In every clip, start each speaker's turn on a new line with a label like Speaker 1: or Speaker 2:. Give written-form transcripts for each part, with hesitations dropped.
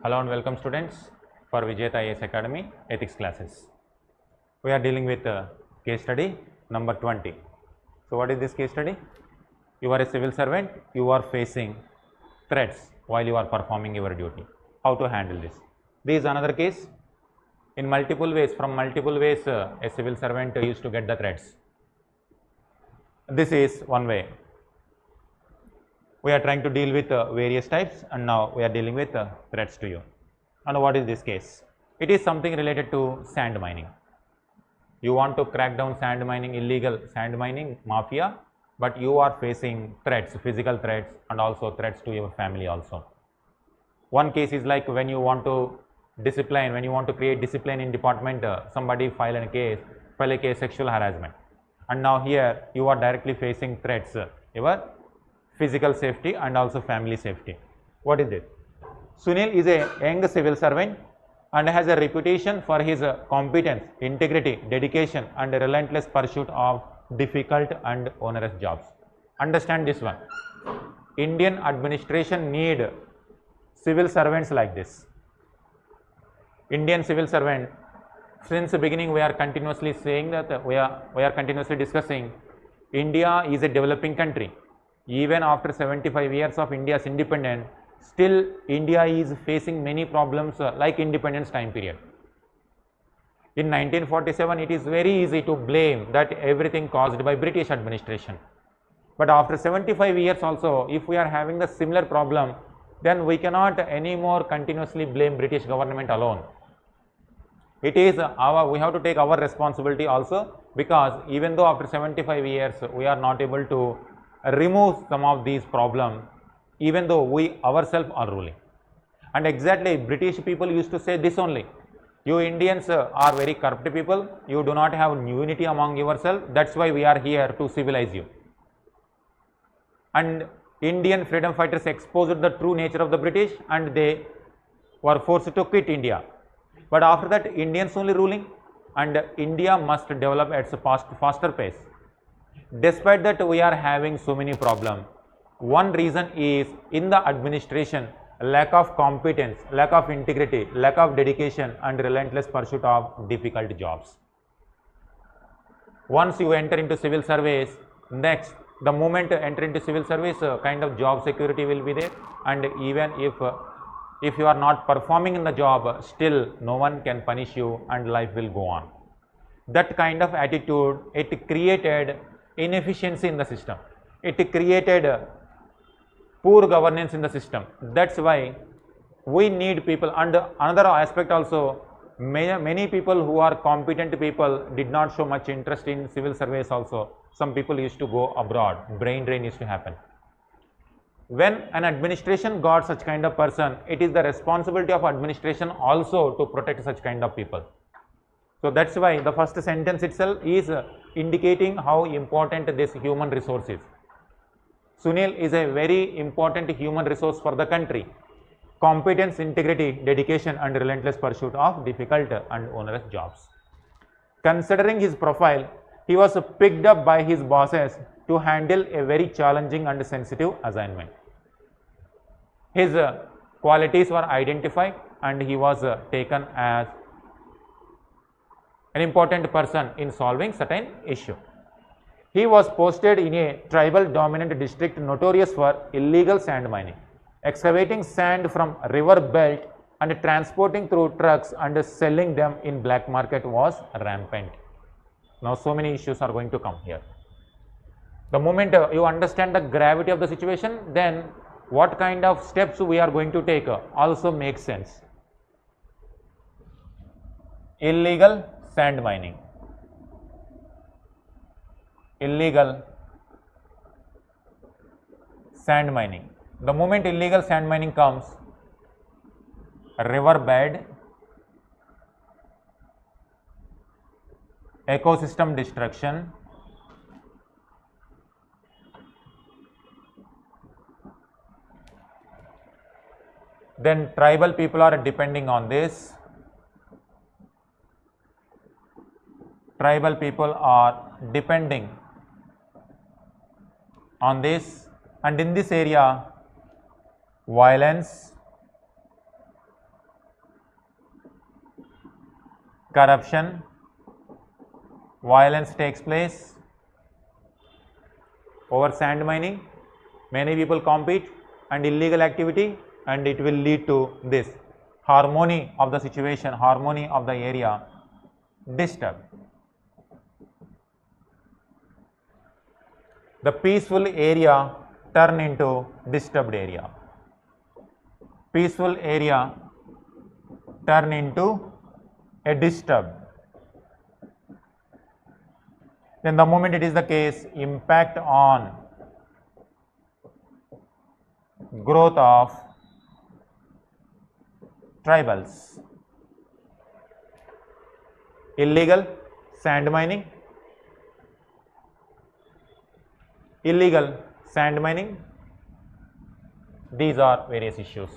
Speaker 1: Hello and welcome students for Vijetha IAS Academy ethics classes. We are dealing with case study number 20. So, what is this case study? You are a civil servant, you are facing threats while you are performing your duty. How to handle this? This is another case. In multiple ways, from multiple ways a civil servant used to get the threats. This is one way. We are trying to deal with various types, and now we are dealing with threats to you. And what is this case? It is something related to sand mining. You want to crack down sand mining, illegal sand mining mafia, but you are facing threats, physical threats, and also threats to your family also. One case is like when you want to discipline, when you want to create discipline in department, somebody file a case sexual harassment, and now here you are directly facing threats, your physical safety and also family safety. What is it? Sunil is a young civil servant and has a reputation for his competence, integrity, dedication and relentless pursuit of difficult and onerous jobs. Understand this one. Indian administration need civil servants like this. Indian civil servant, since the beginning we are continuously saying that we are continuously discussing India is a developing country. Even after 75 years of India's independence, still India is facing many problems like independence time period. In 1947, it is very easy to blame that everything caused by British administration. But after 75 years also, if we are having the similar problem, then we cannot anymore continuously blame British government alone. It is we have to take our responsibility also, because even though after 75 years we are not able to remove some of these problems, even though we ourselves are ruling. And exactly British people used to say this only: you Indians are very corrupt people, you do not have unity among yourselves, that's why we are here to civilize you. And Indian freedom fighters exposed the true nature of the British and they were forced to quit India. But after that, Indians only ruling, and India must develop at a faster pace. Despite that, we are having so many problems. One reason is in the administration, lack of competence, lack of integrity, lack of dedication and relentless pursuit of difficult jobs. Once you enter into civil service, next, the moment you enter into civil service, kind of job security will be there, and even if you are not performing in the job, still no one can punish you and life will go on. That kind of attitude, it created inefficiency in the system. It created poor governance in the system. That's why we need people. And another aspect also, many people who are competent people did not show much interest in civil service also. Some people used to go abroad, brain drain used to happen. When an administration got such kind of person, it is the responsibility of administration also to protect such kind of people. So that's why the first sentence itself is indicating how important this human resource is. Sunil is a very important human resource for the country. Competence, integrity, dedication and relentless pursuit of difficult and onerous jobs. Considering his profile, he was picked up by his bosses to handle a very challenging and sensitive assignment. His qualities were identified and he was taken as an important person in solving certain issue. He was posted in a tribal dominant district notorious for illegal sand mining. Excavating sand from river belt and transporting through trucks and selling them in black market was rampant. Now so many issues are going to come here. The moment you understand the gravity of the situation, then what kind of steps we are going to take also makes sense. Illegal sand mining. Illegal sand mining. The moment illegal sand mining comes, river bed, ecosystem destruction, then tribal people are depending on this. Tribal people are depending on this, and in this area violence, corruption, violence takes place. Over sand mining, many people compete and illegal activity, and it will lead to this harmony of the situation, harmony of the area disturbed. The peaceful area turn into disturbed area. Peaceful area turn into a disturbed. Then the moment it is the case, impact on growth of tribals. Illegal sand mining, these are various issues.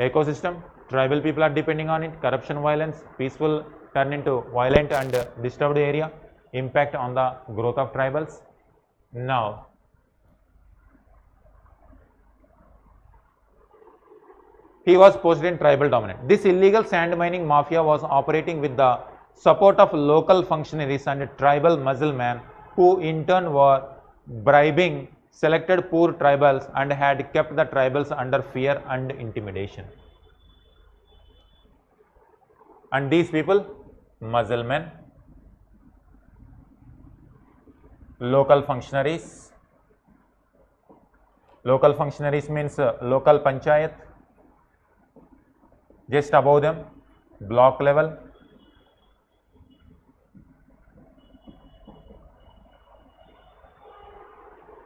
Speaker 1: Ecosystem, tribal people are depending on it, corruption, violence, peaceful turn into violent and disturbed area, impact on the growth of tribals. Now, he was posted in tribal dominant. This illegal sand mining mafia was operating with the support of local functionaries and tribal musclemen, who in turn were bribing selected poor tribals and had kept the tribals under fear and intimidation. And these people, musclemen, local functionaries means local panchayat, just above them block level,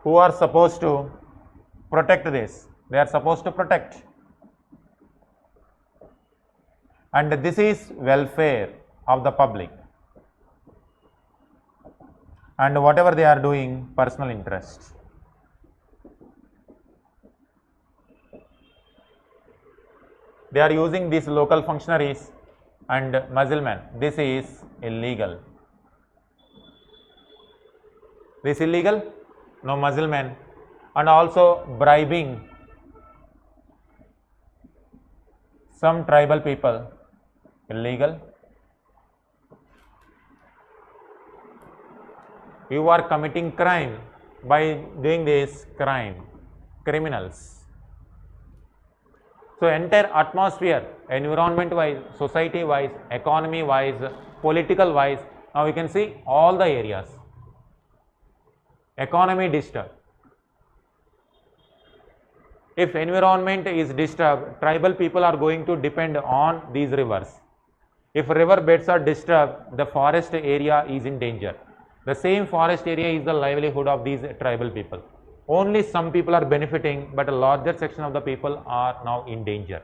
Speaker 1: who are supposed to protect this, they are supposed to protect, and this is welfare of the public, and whatever they are doing, personal interest. They are using these local functionaries and musclemen. This is illegal. This illegal? No, musclemen, and also bribing some tribal people, illegal. You are committing crime by doing this crime, criminals. So, entire atmosphere, environment wise, society wise, economy wise, political wise, now we can see all the areas. Economy disturbed. If environment is disturbed, tribal people are going to depend on these rivers. If river beds are disturbed, the forest area is in danger. The same forest area is the livelihood of these tribal people. Only some people are benefiting, but a larger section of the people are now in danger.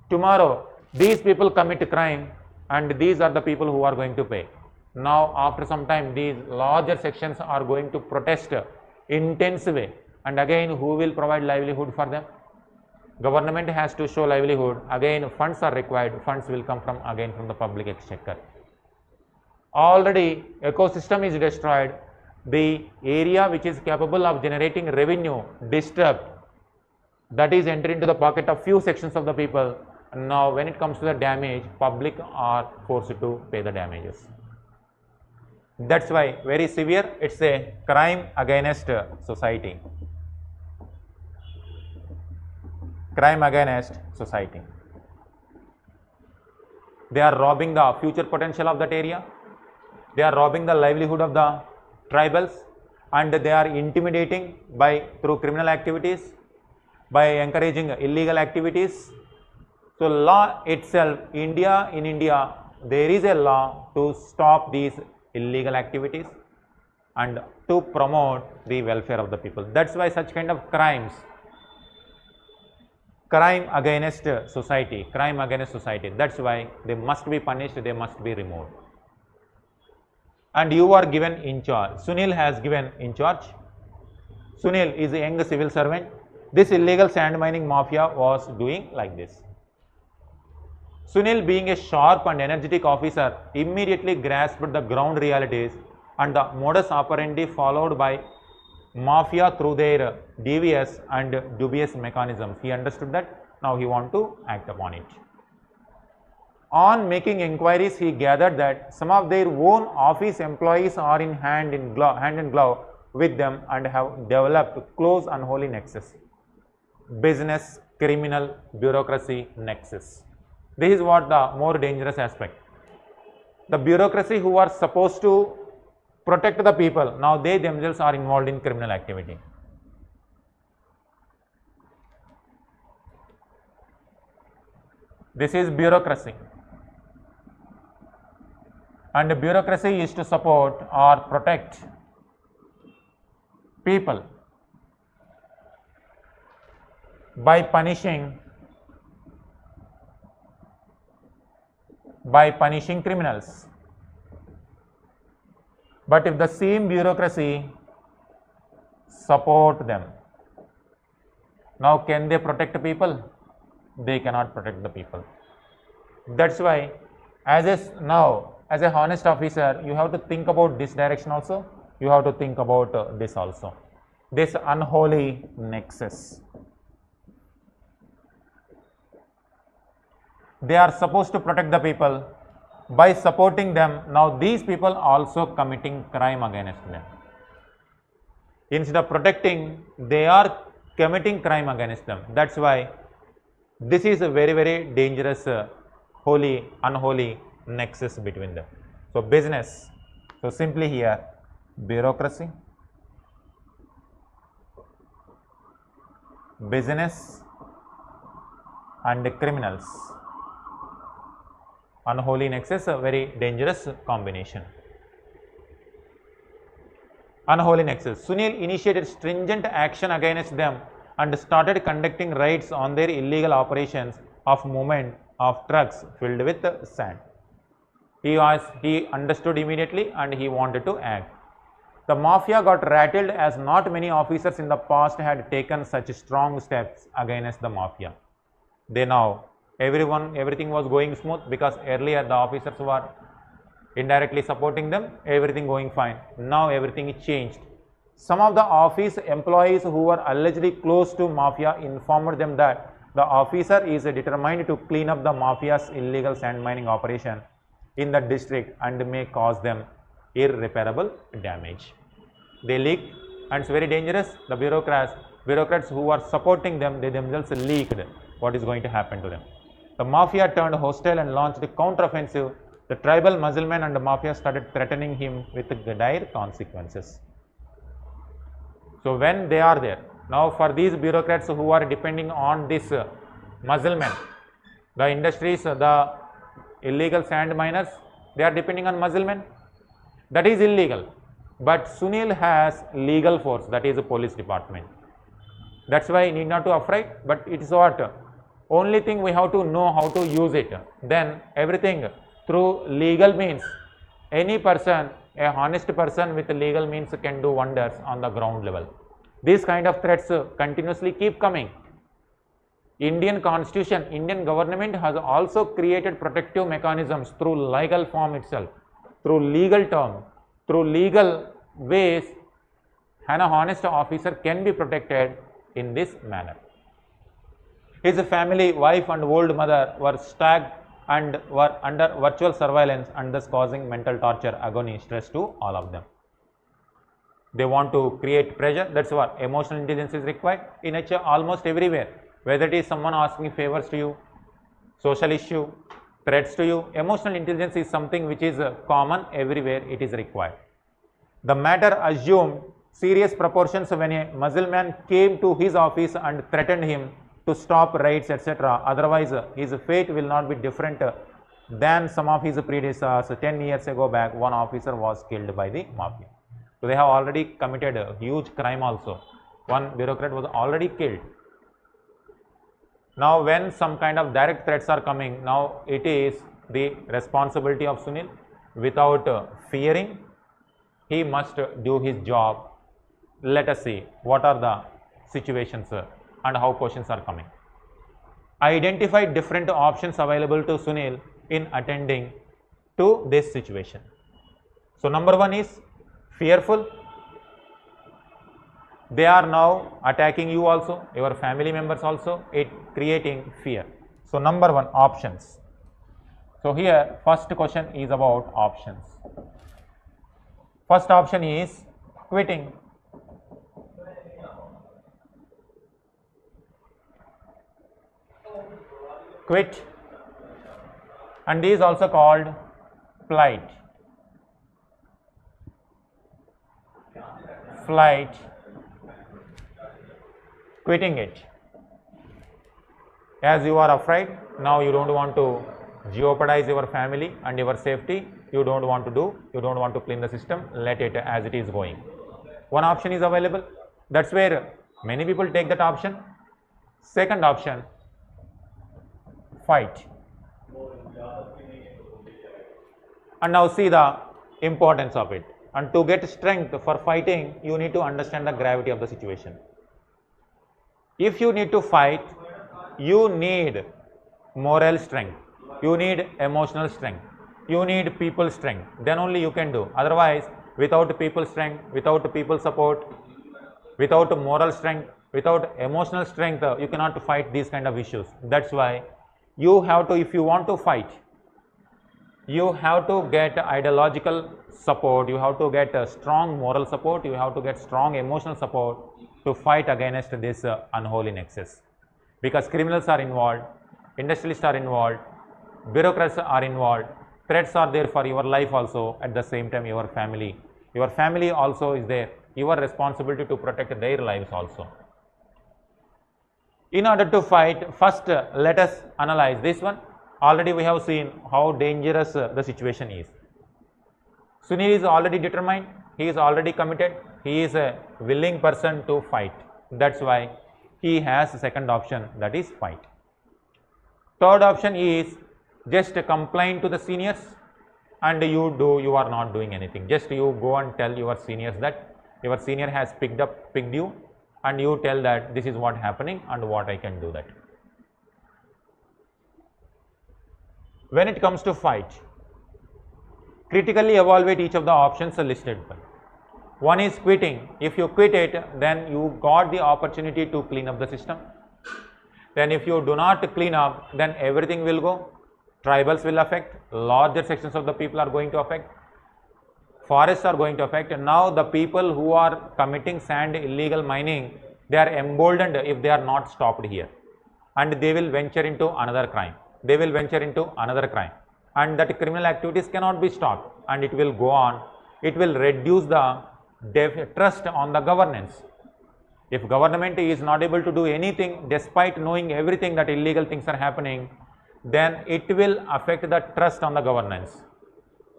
Speaker 1: Tomorrow, these people commit crime, and these are the people who are going to pay. Now, after some time, these larger sections are going to protest intense way, and again, who will provide livelihood for them? Government has to show livelihood. Again, funds are required. Funds will come from the public exchequer. Already, ecosystem is destroyed. The area which is capable of generating revenue disturbed, that is entered into the pocket of few sections of the people. And now, when it comes to the damage, public are forced to pay the damages. That's why very severe, it's a crime against society. Crime against society. They are robbing the future potential of that area. They are robbing the livelihood of the tribals, and they are intimidating through criminal activities, by encouraging illegal activities. So, law itself, in India, there is a law to stop these illegal activities and to promote the welfare of the people. That's why such kind of crimes, crime against society, that's why they must be punished, they must be removed. And you are given in charge. Sunil has given in charge. Sunil is a young civil servant. This illegal sand mining mafia was doing like this. Sunil, being a sharp and energetic officer, immediately grasped the ground realities and the modus operandi followed by mafia through their devious and dubious mechanisms. He understood that. Now he wants to act upon it. On making inquiries, he gathered that some of their own office employees are in hand in glove with them and have developed close unholy nexus. Business, criminal, bureaucracy nexus. This is what the more dangerous aspect. The bureaucracy who are supposed to protect the people, now they themselves are involved in criminal activity. This is bureaucracy. And bureaucracy is to support or protect people by punishing criminals. But if the same bureaucracy support them, now can they protect people? They cannot protect the people. That's why as a honest officer, you have to think about this direction also, you have to think about this also, this unholy nexus. They are supposed to protect the people. By supporting them, now these people also committing crime against them. Instead of protecting, they are committing crime against them. That's why this is a very, very dangerous unholy nexus between them. So business, so simply here bureaucracy, business and criminals. Unholy nexus, a very dangerous combination. Unholy nexus. Sunil initiated stringent action against them and started conducting raids on their illegal operations of movement of trucks filled with sand. He understood immediately and he wanted to act. The mafia got rattled as not many officers in the past had taken such strong steps against the mafia. They now everything was going smooth because earlier the officers were indirectly supporting them, everything going fine. Now everything is changed. Some of the office employees who were allegedly close to mafia informed them that the officer is determined to clean up the mafia's illegal sand mining operation in the district and may cause them irreparable damage. They leaked, and it's very dangerous. The bureaucrats who were supporting them, they themselves leaked what is going to happen to them. The mafia turned hostile and launched a counteroffensive. The tribal Musliman and the mafia started threatening him with dire consequences. So when they are there, now for these bureaucrats who are depending on this Musliman, the industries, the illegal sand miners, they are depending on Musliman. That is illegal. But Sunil has legal force, that is a police department. That's why you need not to afraid, but it is what? Only thing we have to know how to use it. Then everything through legal means, any person, a honest person with legal means can do wonders on the ground level. These kind of threats continuously keep coming. Indian constitution, Indian government has also created protective mechanisms through legal form itself, through legal term, through legal ways. An honest officer can be protected in this manner. His family, wife and old mother were stabbed and were under virtual surveillance and thus causing mental torture, agony, stress to all of them. They want to create pressure. That's what emotional intelligence is required in almost everywhere. Whether it is someone asking favors to you, social issue, threats to you, emotional intelligence is something which is common everywhere. It is required. The matter assumed serious proportions when a Muslim came to his office and threatened him to stop raids, etc. Otherwise, his fate will not be different than some of his predecessors. 10 years ago back, one officer was killed by the mafia. So they have already committed a huge crime also. One bureaucrat was already killed. Now when some kind of direct threats are coming, now it is the responsibility of Sunil. Without fearing, he must do his job. Let us see what are the situations and how questions are coming. Identify different options available to Sunil in attending to this situation. So number one is fearful. They are now attacking you also, your family members also, it creating fear. So number one, options. So here first question is about options. First option is quitting. Quit, and is also called flight. Flight, quitting it. As you are afraid, now you don't want to jeopardize your family and your safety, you don't want to clean the system, let it as it is going. One option is available, that's where many people take that option. Second option, fight. And now see the importance of it. And to get strength for fighting, you need to understand the gravity of the situation. If you need to fight, you need moral strength, you need emotional strength, you need people strength, then only you can do. Otherwise, without people strength, without people support, without moral strength, without emotional strength, you cannot fight these kind of issues. That's why you have to, if you want to fight, you have to get ideological support, you have to get strong moral support, you have to get strong emotional support to fight against this unholy nexus. Because criminals are involved, industrialists are involved, bureaucrats are involved, threats are there for your life also, at the same time your family also is there, your responsibility to protect their lives also. In order to fight, first let us analyze this one. Already we have seen how dangerous the situation is. Sunil is already determined, he is already committed, he is a willing person to fight. That's why he has a second option, that is fight. Third option is just complain to the seniors, and you are not doing anything. Just you go and tell your seniors that your senior has picked you, and you tell that this is what happening and what I can do that. When it comes to fight, critically evaluate each of the options listed. One is quitting. If you quit it, then you got the opportunity to clean up the system. Then if you do not clean up, then everything will go. Tribals will affect, larger sections of the people are going to affect, forests are going to affect. And now the people who are committing sand illegal mining, they are emboldened if they are not stopped here, and they will venture into another crime. And that criminal activities cannot be stopped, and it will go on. It will reduce the trust on the governance. If government is not able to do anything despite knowing everything that illegal things are happening, then it will affect the trust on the governance.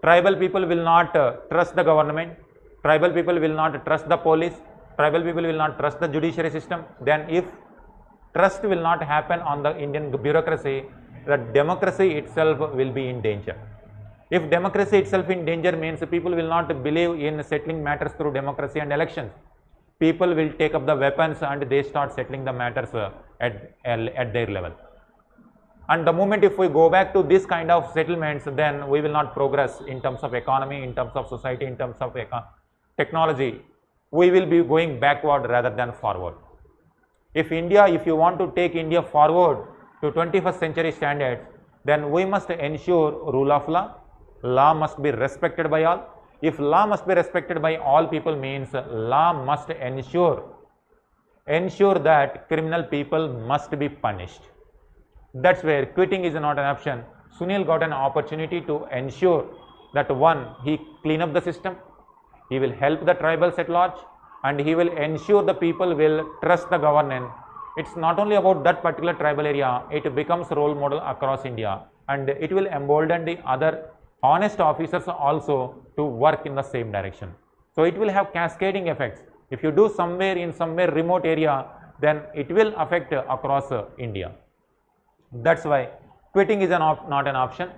Speaker 1: Tribal people will not trust the government, tribal people will not trust the police, tribal people will not trust the judiciary system. Then if trust will not happen on the Indian bureaucracy, the democracy itself will be in danger. If democracy itself in danger means people will not believe in settling matters through democracy and elections. People will take up the weapons and they start settling the matters at their level. And the moment if we go back to this kind of settlements, then we will not progress in terms of economy, in terms of society, in terms of technology. We will be going backward rather than forward. If you want to take India forward to 21st century standards, then we must ensure rule of law. Law must be respected by all. If law must be respected by all people means law must ensure that criminal people must be punished. That's where quitting is not an option. Sunil got an opportunity to ensure that one, he clean up the system, he will help the tribals at large, and he will ensure the people will trust the government. It's not only about that particular tribal area, it becomes role model across India, and it will embolden the other honest officers also to work in the same direction. So it will have cascading effects. If you do somewhere in remote area, then it will affect across India. That's why quitting is not an option.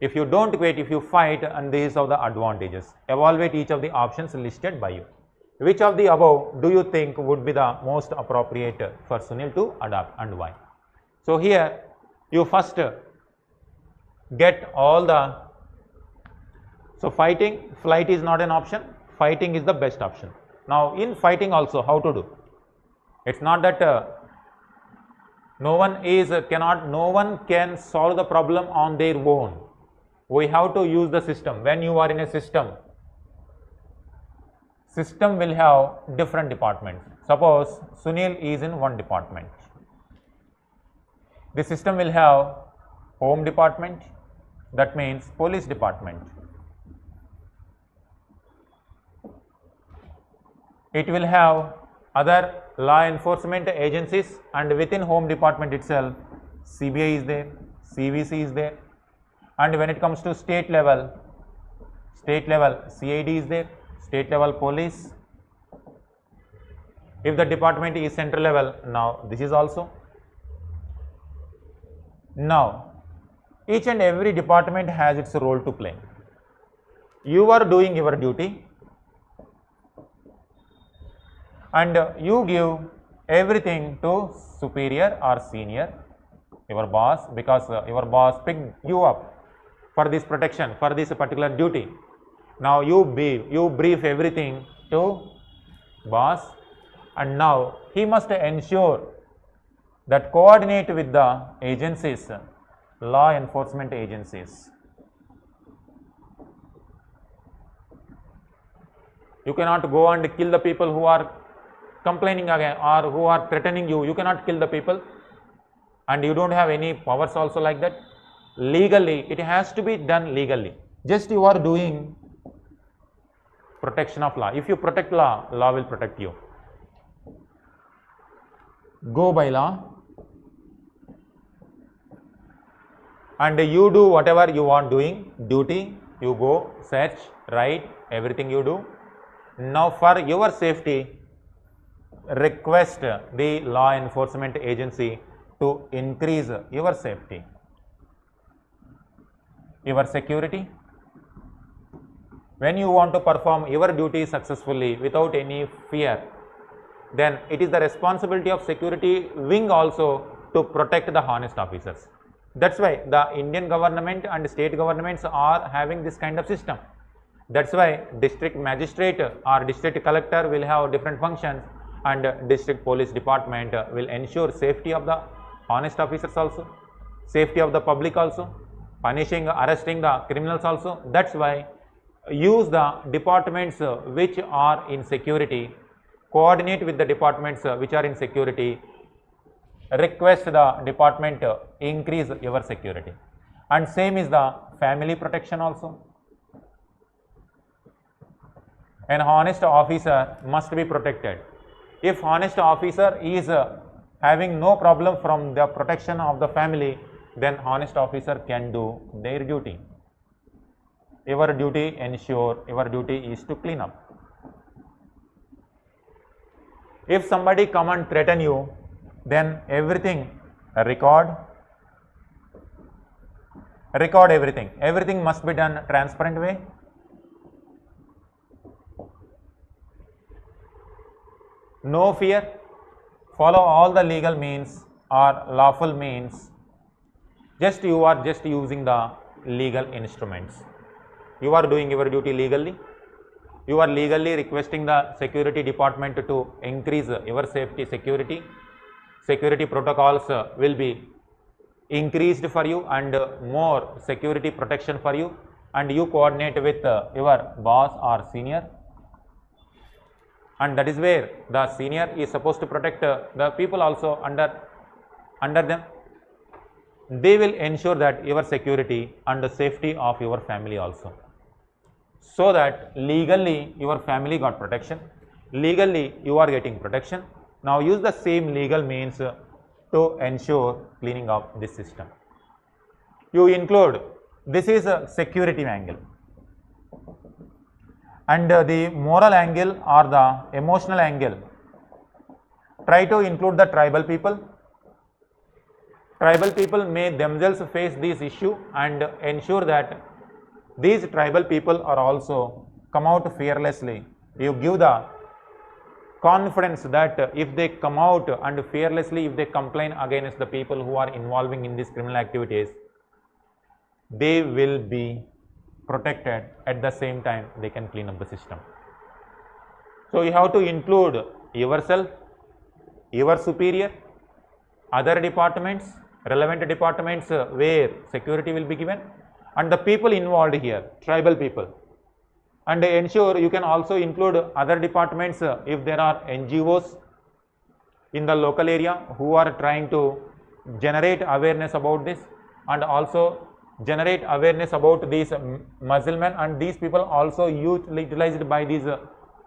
Speaker 1: If you don't quit, if you fight, and these are the advantages. Evaluate each of the options listed by you. Which of the above do you think would be the most appropriate for Sunil to adopt, and why? So here you first get all the, so flight is not an option, fighting is the best option. Now in fighting also, how to do? It's not that no one can solve the problem on their own. we have to use the system. When you are in a system, system will have different departments. Suppose Sunil is in one department. The system will have home department, that means police department. It will have other law enforcement agencies, and within home department itself CBI is there, CVC is there, and when it comes to state level CID is there, state level police. If the department is central level, now this is also. Now each and every department has its role to play. You are doing your duty and you give everything to superior or senior, your boss, because your boss picked you up for this protection, for this particular duty. Now you brief everything to boss, and now he must ensure that coordinate with the agencies, law enforcement agencies. You cannot go and kill the people who are complaining again or who are threatening you. You cannot kill the people, and you don't have any powers also like that. Legally, it has to be done legally. Just you are doing protection of law. If you protect law, law will protect you. Go by law and you do whatever you want doing, duty, you go, search, write, everything you do. Now for your safety, request the law enforcement agency to increase your safety, your security. When you want to perform your duty successfully without any fear, then it is the responsibility of security wing also to protect the honest officers. That's why the Indian government and state governments are having this kind of system. That's why district magistrate or district collector will have different functions, and district police department will ensure safety of the honest officers also, safety of the public also, punishing, arresting the criminals also. That's why use the departments which are in security, coordinate with the departments which are in security, request the department increase your security. And same is the family protection also. An honest officer must be protected. If honest officer is having no problem from the protection of the family, then honest officer can do their duty. Your duty is to clean up. If somebody come and threaten you, then everything record everything. Everything must be done transparent way. No fear. Follow all the legal means or lawful means. You are just using the legal instruments. You are doing your duty legally. You are legally requesting the security department to increase your safety security. Security protocols will be increased for you and more security protection for you, and you coordinate with your boss or senior, and that is where the senior is supposed to protect the people also under them. They will ensure that your security and the safety of your family also, so that legally your family got protection, legally you are getting protection. Now use the same legal means to ensure cleaning up this system. You include, this is a security angle, and the moral angle or the emotional angle. Try to include the tribal people. Tribal people may themselves face this issue, and ensure that these tribal people are also come out fearlessly. You give the confidence that if they come out and fearlessly, if they complain against the people who are involving in these criminal activities, they will be protected. At the same time, they can clean up the system. So you have to include yourself, your superior, other departments, relevant departments where security will be given, and the people involved here, tribal people. And ensure you can also include other departments if there are NGOs in the local area who are trying to generate awareness about this, and also generate awareness about these Muslims, and these people also utilized by these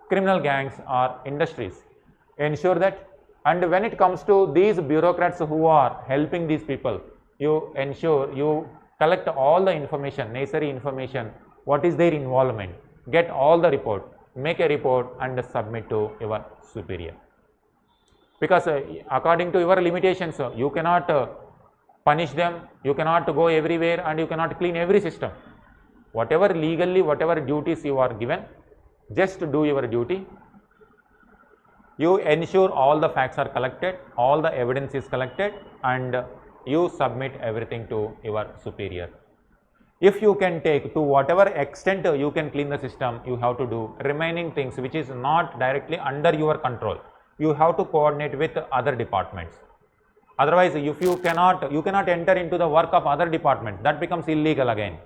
Speaker 1: criminal gangs or industries. Ensure that, and when it comes to these bureaucrats who are helping these people, you ensure you collect all the information, necessary information, what is their involvement, get all the report, make a report and submit to your superior. Because according to your limitations, you cannot punish them, you cannot go everywhere, and you cannot clean every system. Whatever legally, whatever duties you are given, just do your duty. You ensure all the facts are collected, all the evidence is collected, and you submit everything to your superior. If you can take to whatever extent you can clean the system, you have to do. Remaining things which is not directly under your control, you have to coordinate with other departments. Otherwise, if you cannot enter into the work of other departments, that becomes illegal again.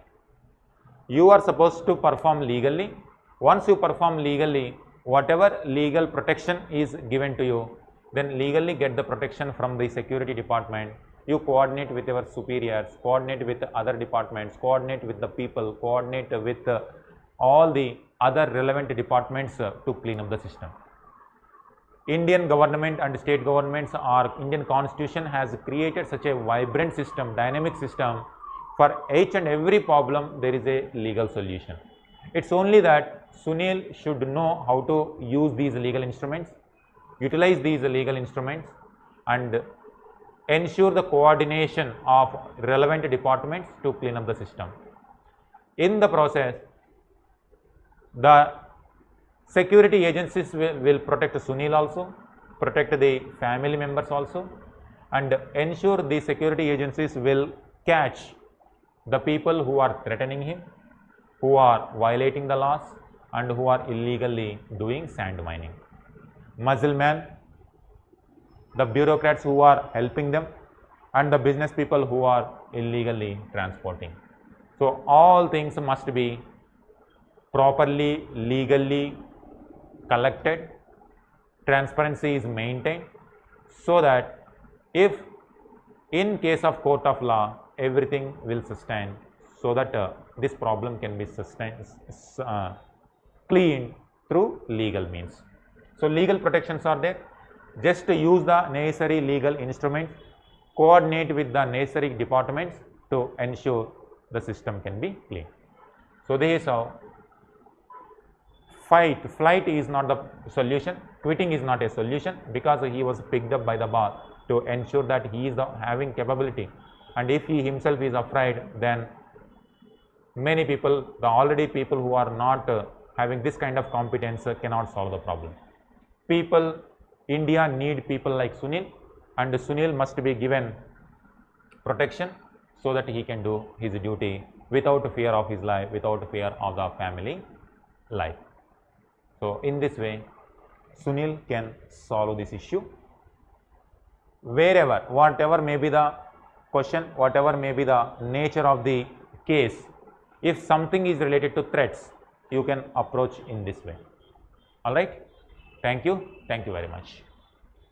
Speaker 1: You are supposed to perform legally. Once you perform legally, whatever legal protection is given to you, then legally get the protection from the security department. You coordinate with your superiors, coordinate with other departments, coordinate with the people, coordinate with all the other relevant departments to clean up the system. Indian government and state governments or Indian constitution has created such a vibrant system, dynamic system. For each and every problem there is a legal solution. It's only that Sunil should know how to use these legal instruments, utilize these legal instruments, and ensure the coordination of relevant departments to clean up the system. In the process, the security agencies will protect Sunil also, protect the family members also, and ensure the security agencies will catch the people who are threatening him, who are violating the laws, and who are illegally doing sand mining. Muscleman, the bureaucrats who are helping them, and the business people who are illegally transporting. So all things must be properly, legally collected, transparency is maintained, so that if in case of court of law, everything will sustain, so that this problem can be sustained, cleaned through legal means. So legal protections are there. Just use the necessary legal instruments, coordinate with the necessary departments to ensure the system can be clean. So this is how flight is not the solution, quitting is not a solution, because he was picked up by the bar to ensure that he is having capability, and if he himself is afraid, then many people, the already people who are not having this kind of competence cannot solve the problem. People, India need people like Sunil, and Sunil must be given protection so that he can do his duty without fear of his life, without fear of the family life. So in this way, Sunil can solve this issue. Wherever, whatever may be the question, whatever may be the nature of the case, if something is related to threats, you can approach in this way. All right. Thank you very much.